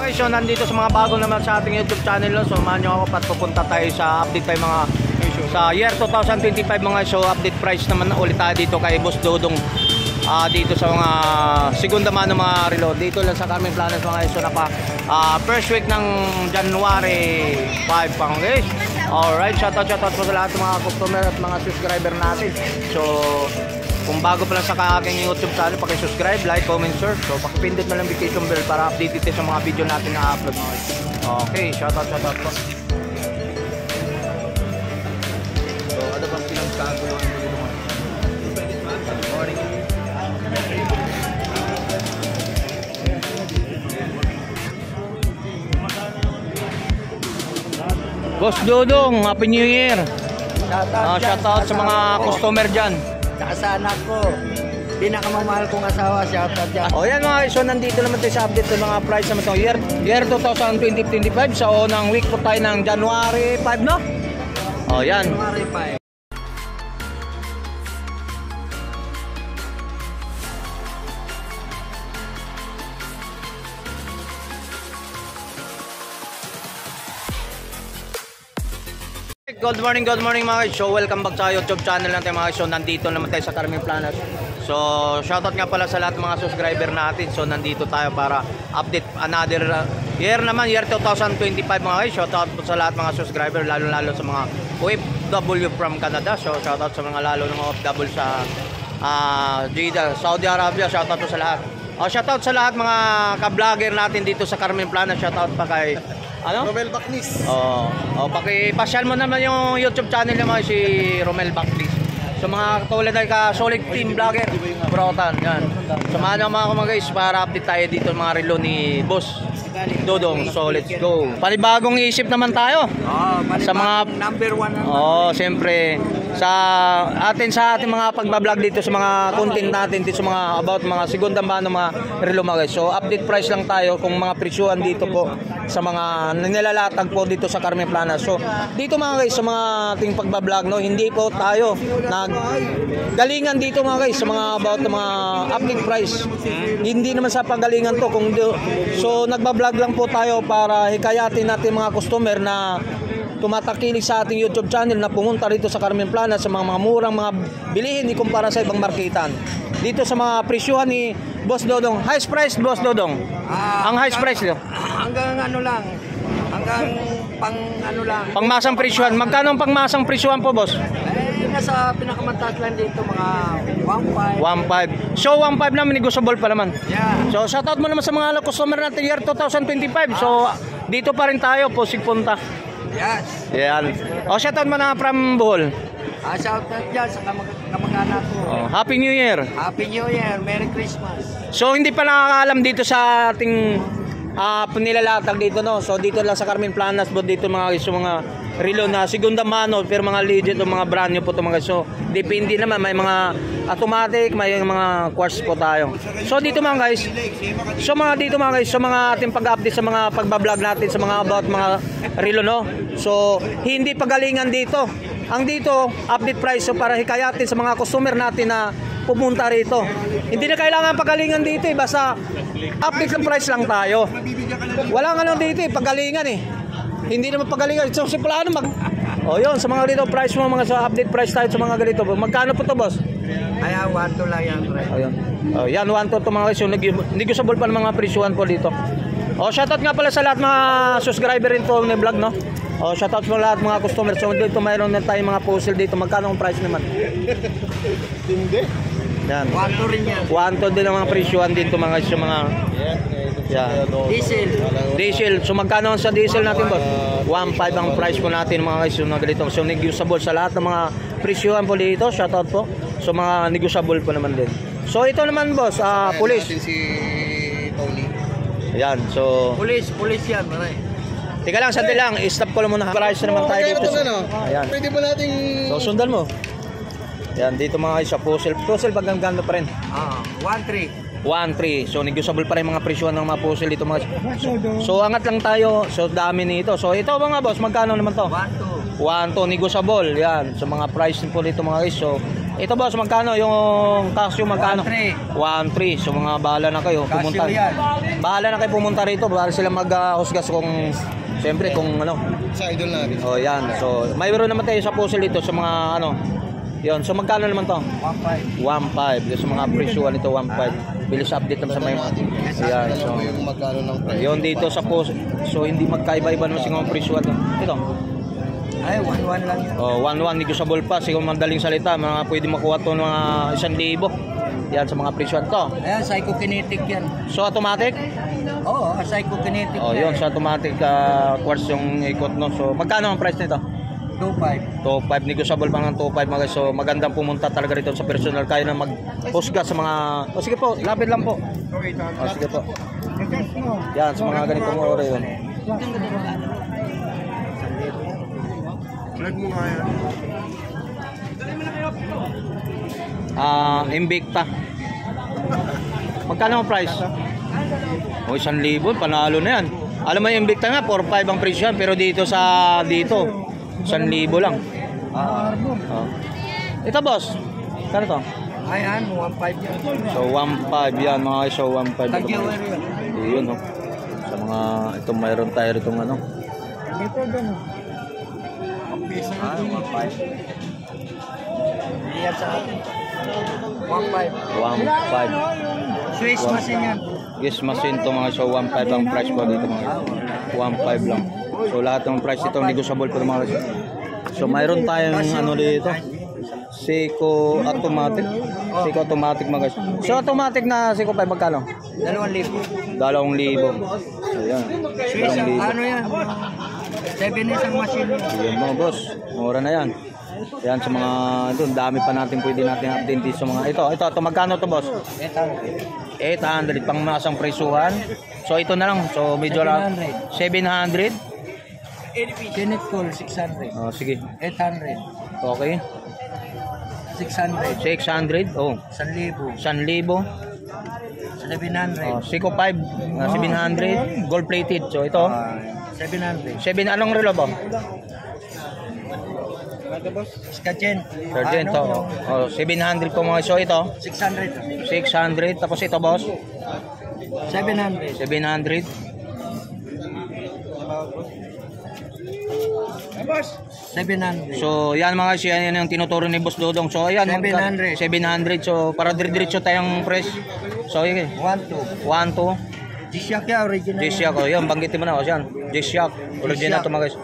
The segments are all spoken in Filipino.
guys, so nandito sa mga bago naman sa ating YouTube channel, no? So samahan nyo ako pat pupunta tayo sa update tayo mga sa year 2025 mga. So update price naman ulit tayo dito kay Boss Dodong, dito sa mga segunda mano mga reload dito lang sa Carmen Planas mga guys. So naka first week ng January 5 pa guys. Alright, shoutout po sa lahat ng mga customer at mga subscriber natin. So kung bago pa lang sa aking YouTube channel, paki-subscribe, like, comment, share. So pakipindot na lang notification bell para update dito sa mga video natin na upload. Okay, shoutout po. So ano bang pinagkaguluhan mo dito mga? Good morning. Boss Dodong, Happy New Year. Shoutout sa mga customer dyan. Sa anak ko, pinakamamahal kong asawa, shoutout dyan. O yan mga, so nandito naman tayo sa update ng mga price naman itong year 2025. Sa unang week po tayo ng January 5, no? O yan. January 5. Good morning mga guys. So welcome back sa YouTube channel natin mga guys. So nandito naman tayo sa Carmen Planas. So shoutout nga pala sa lahat ng mga subscriber natin. So nandito tayo para update another year naman, year 2025 mga guys. Shoutout po sa lahat mga subscriber, lalo sa mga OFW from Canada. So shoutout sa mga lalo ng OFW sa Jeddah, Saudi Arabia. Shoutout po sa lahat. Shoutout sa lahat mga ka-vlogger natin dito sa Carmen Planas. Shoutout pa kay Romel Bacnis. Pakipasyal mo naman yung YouTube channel naman si Romel Bacnis. So mga katulad ay ka-solid team vlogger, Brotan, yan. Samahan nyo mga guys para update tayo dito mga relo ni Boss Dodong. So let's go. Panibagong isip naman tayo. Sa mga number 1. Siyempre sa ating mga pagbablog dito sa mga content natin dito sa mga about mga segunda mano mga relo mga guys. So update price lang tayo kung mga presyuhan dito po sa mga nilalatag po dito sa Carmen Planas. So dito mga guys sa mga ating pagbablog, no, hindi po tayo naggalingan dito mga guys sa mga about mga update price. Hindi naman sa panggalingan to so nagbablog lang po tayo para hikayatin natin mga customer na tumatakilig sa ating YouTube channel na pumunta rito sa Carmen Planas sa mga murang mga bilihin ikumpara sa ibang marketan. Dito sa mga presyuhan ni Boss Dodong, highest price Boss Dodong. Ang highest price nyo? Hanggang ano lang. Hanggang pang ano lang. Pangmasang presyuhan. Magkano ang pangmasang presyuhan po, boss? Nasa pinakamataas lang dito mga 1.5. 1.5. So 1.5 naman negotiable pa naman. Yeah. So shoutout mo naman sa mga customer natin year 2025. So dito pa rin tayo po sigpunta. Yes. Yan. Shoutout mo na from Bohol. Shoutout dyan sa kamag-anak ko. Happy New Year. Happy New Year. Merry Christmas. So hindi pa nakakaalam dito sa ating panilalatag dito, no. So dito lang sa Carmen Planas po dito mga guys, so mga relo na segunda mano pero mga legit o mga brand new po to mga guys. So depende naman, may mga automatic, may mga quartz po tayo. So dito mga guys, so mga ating pag-update sa mga pagbablog natin sa mga about mga relo, no. So hindi pagalingan dito. Ang dito update price so para hikayatin sa mga customer natin na pumunta rito. Hindi na kailangan pagalingan dito basta update ng price lang tayo. Walang ano dito pagalingan Hindi naman pagalingan. So simula yun sa mga dito price mo mga sa update price tayo sa mga ganito. Magkano po to, boss? Ay, 1.2 lang yan. Ayun. Yan 1.2 to mga guys. Negotiable pa ng mga presyuhan po dito. Shoutout nga pala sa lahat mga subscriber rin to ng vlog, no. Shoutout sa lahat mga customers. So dito mayroon na tayong mga puzzle dito. Magkano ang price naman? Hindi. Yan. 1.2 rin yan. 1.2 din ang mga presyuhan dito mga guys. Yung mga diesel. So magkano sa diesel natin, boss? 1.5 ang price po natin mga guys. Yung ganito. So negotiable sa lahat ng mga presyuhan po dito. Shoutout po. So mga negotiable po naman din. So ito naman, boss, police. Si Tony. Yan. So Police yan, maray. Teka lang, sandali lang. I-stop ko lang muna. Price naman tayo dito. Ayan. Pwede mo nating So sundan mo. Yan, dito mga guys sa puzzle. Puzzle bagang ganda pa rin. 1.3. 1.3. So negotiable pa rin mga presyo ng mga puzzle dito mga. So angat lang tayo. So dami nito. So ito mga boss, magkano naman to? 1.2. 1.2 negotiable. Yan. So mga price po dito mga guys. So Ito boss, magkano yung Casio, magkano? 1.3. 1.3. So mga bahala na kayo pumunta. Casio yan. Bahala na kayo pumunta rito para sila maghusgas kung siyempre kung ano. Sa idol natin. Oh, yan. So mayroon naman tayo sa puzzle dito sa mga ano. Yon. So magkano naman to? 1.5. 1.5. Sa mga presyo nito 1.5. Bilis update naman sa may. Yan. So yung magkano ng price. yon dito sa puzzle. So hindi magkaiba-iba naman sa mga presyo ito. Ay, 1.1 lang yan. Oh, 1.1 negotiable pa. Siguro madaling salita, mga pwede makuha to ng mga 1,000. Yan sa mga presyo to. Ayan, psychokinetic yan. So automatic? Oo, psychokinetic Oh, yan. yun sa automatic quartz yung ikot no. So magkano ang price nito? 2.5. 2.5 negotiable pa ng 2.5 mga guys. So magandang pumunta talaga rito sa personal kaya na maghusga sa mga. O sige po, lapit lang po. O sige po. Yan sa mga ganitong ore yun. Flag mo nga yan. Invicta. Magkano ang price? O 1,000, panalo na yan. Alam mo yung Invicta nga, 4.5 ang presyo yan, pero dito 1,000 lang. Oh. Ito boss, kano to? Ayan, 1.5 yan. So 1.5 yan mga guys, so 1.5 ito. Tag-viewer yun. Yun no. Sa mga, ito mayroon tayo itong ano. Dito doon. Ah, 1.5. Iyan sa atin. 1.5. 1.5. Swiss machine yan. Yes, machine to mga so 1.5 ang price po dito mga 1.5 lang. So lahat ng price ito negotiable po mga guys. So mayroon tayong ano dito. Seiko automatic. Seiko automatic mga guys. So automatic na Seiko 5 magkano? 2,000. 2,000. So yan. Swiss, ano yan? 7 isang machine. Yan mga boss. Mura na yan. Yan sa mga doon dami pa natin pwede natin update dito sa mga ito magkano to boss? 800 pang masang presyuhan. So ito na lang. So medyo lang 700. Janet Cole, 600. Oh sige. 800. Okay. 600. 600. Oh. 1,000. 1,000. 700. Oh, Seiko 5 700 gold plated. So ito 700. 7 anong relo ba? Skajen. Sargento. Oh 700 po mga so ito 600. 600 tapos ito boss 700. 700. 700. So yan mga siya yan yung tinuturo ni Boss Dodong. So ayan 700. 700. So para diretso tayong press. So okay. 1, 2. 1 2 G-Shock yan, original. G-Shock. Oh yan banggitin mo na. Oh yan. G-Shock. Original to mga guys.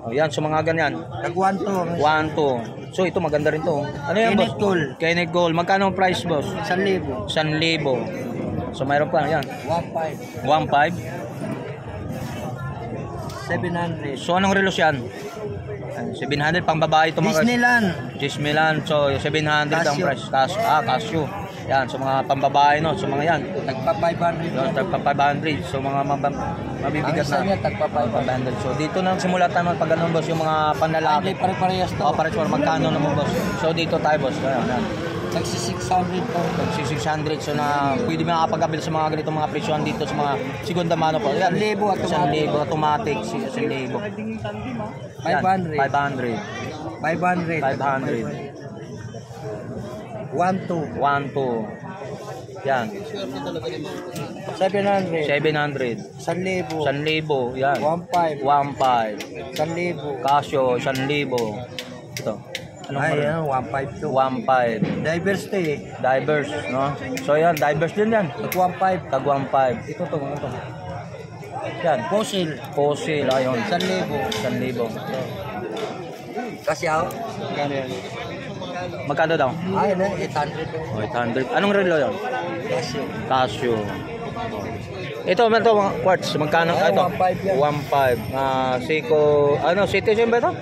Oh yan so mga ganyan. Tag 1, 2. 1 2. So ito maganda rin to. Ano yan boss? Kenneth Gold. Kenneth Gold. Magkano ang price boss? 1,000. 1,000. So mayroon pa yan. 1.5. 1.5. 700. So anong relos yan? 700 pang babae ito mga Disneyland. Disneyland. So 700 ang Casio. price. Casio. Yan, so mga pambabae no. So mga yan. Tagpa 500. Yung tagpa 500. So mga mabibigat Ang isa niya, na. tagpa 500. 500. So dito na simula tayo pag ganun boss yung mga Hindi, panlalaki. pare-parehas to. O para sure magkano naman boss. So dito tayo boss. Ayan. Tagsi 600 to. Tag 600 so na pwede makakapag-abil sa mga ganitong mga presyon dito sa mga segunda mano po. Yan. 1,000 automatic. 1,000 automatic. 1,000. 500. 500. 500. 500. 1, 2. 1 2. Yan. 700. 700. 1,000. 1,000. Yan. 1.5. 1.5. 1,000. Casio 1,000. Ito. Anong Ay, meron? 1.5 to. 1.5. Divers to eh. Divers, no? So yan, divers din yan. Tag 1.5. Tag 1.5. Ito to, ito. Yan. Fossil. Fossil, ayun. 1,000. 1,000. Kasi ako. Magkano daw? Ay, na, 800 to. Oh, 800. Anong relo yun? Kasi. Casio. Ito, ito mga quartz. Magkano? Ay, Ito. 1.5 yan. 1.5. Seiko, ano, Citizen ba ito?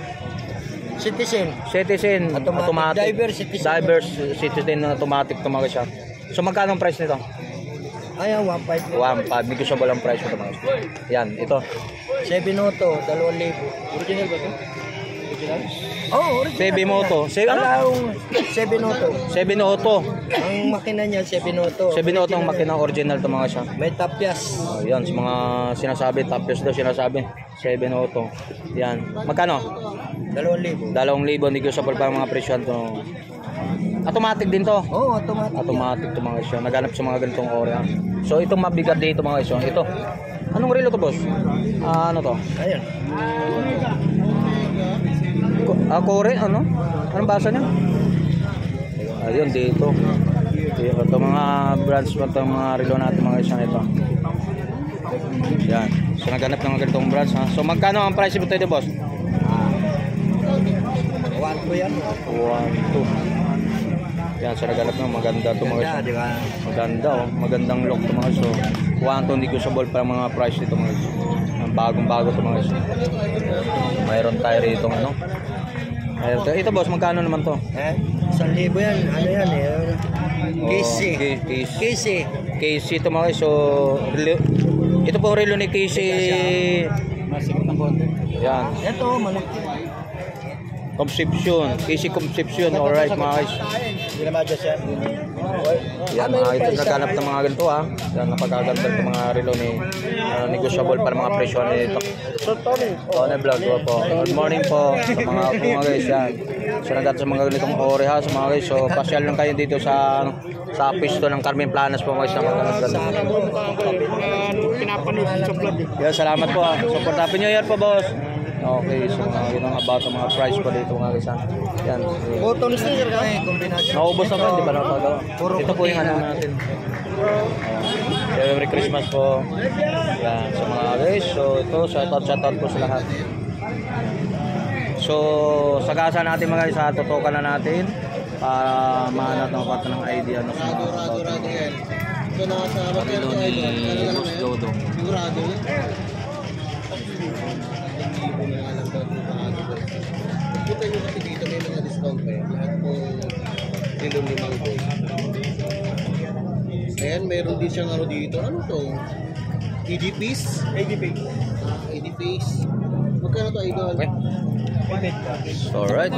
Citizen. Citizen Automatic. automatic. Divers Citizen. Divers Citizen automatic tumaga siya. So magkano ang price nito? Ay, 1.5 to. 1.5. Negotiable ang price nito mga guys. Yan, ito. 7 Auto, 2,000. Original ba to? Original? Oh, original. Baby Moto. Ano? Alaong 7 Auto. 7 Auto. Ang makina niya, 7 Auto. 7 Auto ang makina original to mga siya. May tapyas. Oh, yan, sa mga sinasabi, tapos daw sinasabi. 7 Auto. Yan. Magkano? 2,000. 2,000 negotiable pa ang mga presyo to. Automatic din to. Oo, automatic. Automatic to mga isyo. Naghanap sa mga ganitong ore. Ha? So itong mabigat dito mga isyo. Ito. Anong relo to, boss? Ano to? Ayan. Kore, ano? Anong basa niya? Ayun, dito. Ito mga brands mo itong mga relo natin mga isyo ito. Yan. So naghanap ng mga ganitong brands. Ha? So magkano ang price ito dito, boss? 1 po yan. 1, 2. Yan, so naghanap ng maganda ito mga isyo. Di ba? Maganda oh, magandang look ito mga isyo. 1, 2 negotiable pa mga price dito mga isyo. Ang bagong-bago ito mga isyo. Mayroon tayo rito ano. Mayroon tayo. Ito boss, magkano naman to? 1,000 yan. Ano yan eh? Casey. Casey. Casey ito mga isyo. Ito po relo ni Casey. Masikip ng konti. Yan. Ito, malaki. Conception. Casey Conception. Alright mga guys. Hindi na madya siya. Yan mga ito naghanap ng mga ganito ha. Yan napagaganda itong mga relo ni negotiable para mga presyo nito. So, Tony. Tony Vlog po. Good morning po sa mga guys yan. So naghanap sa mga ganitong ore ha sa mga guys. So pasyal lang kayo dito sa pisto ng Carmen Planas po mga guys na maganda. Pinapanood sa vlog. Yan salamat po ha. Support happy new year po boss. Okay, so mga yun ang about mga price po dito mga guys ha. Yan. Tony sticker ka? Kombinasyon. Naubos naman, di ba nakagawa? Ito po yung ano natin. Merry Christmas po. Yan, sa mga guys. So ito, shoutout po sa lahat. So, sagasa natin mga guys ha, tutukan na natin para mahanap ng pata ng idea no, sa mga Sigurado yan. So, nakasama kayo Relo ni Boss Dodo. Sigurado yan. Punta nyo kasi dito, may mga discount pa yan. Lahat po nilong 5 gold. Ayan, meron din siyang ano dito. Ano to? EDPs? EDPs. Magkano to, idol? Okay. Alright.